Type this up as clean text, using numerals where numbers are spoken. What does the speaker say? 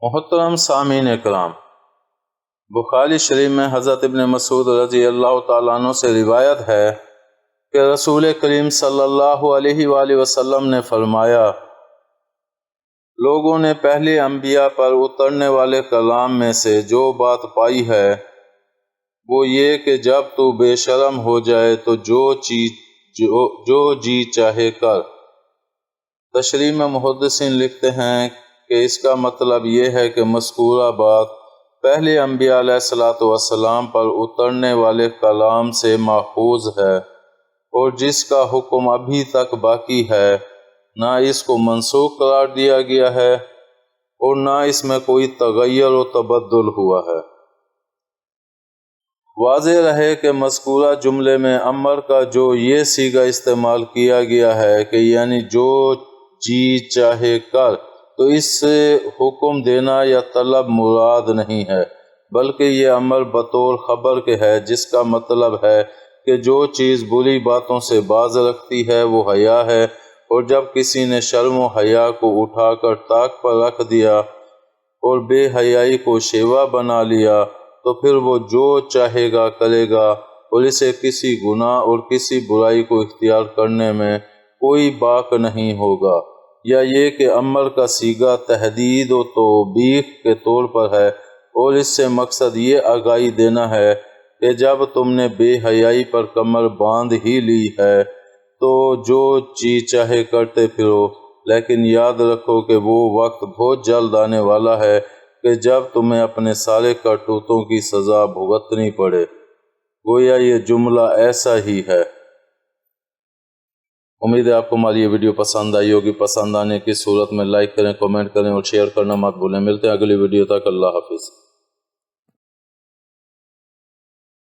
محترم سامعین کرام، بخاری شریف میں حضرت ابن مسعود رضی اللہ تعالیٰ عنہ سے روایت ہے کہ رسول کریم صلی اللہ علیہ وآلہ وسلم نے فرمایا، لوگوں نے پہلے انبیاء پر اترنے والے کلام میں سے جو بات پائی ہے وہ یہ کہ جب تو بے شرم ہو جائے تو جو جی چاہے کر۔ تشریح میں محدثین لکھتے ہیں کہ اس کا مطلب یہ ہے کہ مذکورہ بات پہلے انبیاء علیہ السلام پر اترنے والے کلام سے ماخوذ ہے، اور جس کا حکم ابھی تک باقی ہے، نہ اس کو منسوخ قرار دیا گیا ہے اور نہ اس میں کوئی تغیر و تبدل ہوا ہے۔ واضح رہے کہ مذکورہ جملے میں امر کا جو یہ صیغہ استعمال کیا گیا ہے کہ یعنی جو جی چاہے کر، تو اس سے حکم دینا یا طلب مراد نہیں ہے، بلکہ یہ امر بطور خبر کے ہے، جس کا مطلب ہے کہ جو چیز بری باتوں سے باز رکھتی ہے وہ حیا ہے، اور جب کسی نے شرم و حیا کو اٹھا کر طاق پر رکھ دیا اور بے حیائی کو شیوا بنا لیا تو پھر وہ جو چاہے گا کرے گا، اور اسے کسی گناہ اور کسی برائی کو اختیار کرنے میں کوئی باک نہیں ہوگا۔ یا یہ کہ امر کا صیغہ تحدید و توبیخ کے طور پر ہے، اور اس سے مقصد یہ آگاہی دینا ہے کہ جب تم نے بے حیائی پر کمر باندھ ہی لی ہے تو جو جی چاہے کرتے پھرو، لیکن یاد رکھو کہ وہ وقت بہت جلد آنے والا ہے کہ جب تمہیں اپنے سارے کرتوتوں کی سزا بھگتنی پڑے۔ گویا یہ جملہ ایسا ہی ہے۔ امید ہے آپ کو ہماری یہ ویڈیو پسند آئی ہوگی۔ پسند آنے کی صورت میں لائک کریں، کمنٹ کریں اور شیئر کرنا مت بھولیں۔ ملتے ہیں اگلی ویڈیو تک۔ اللہ حافظ۔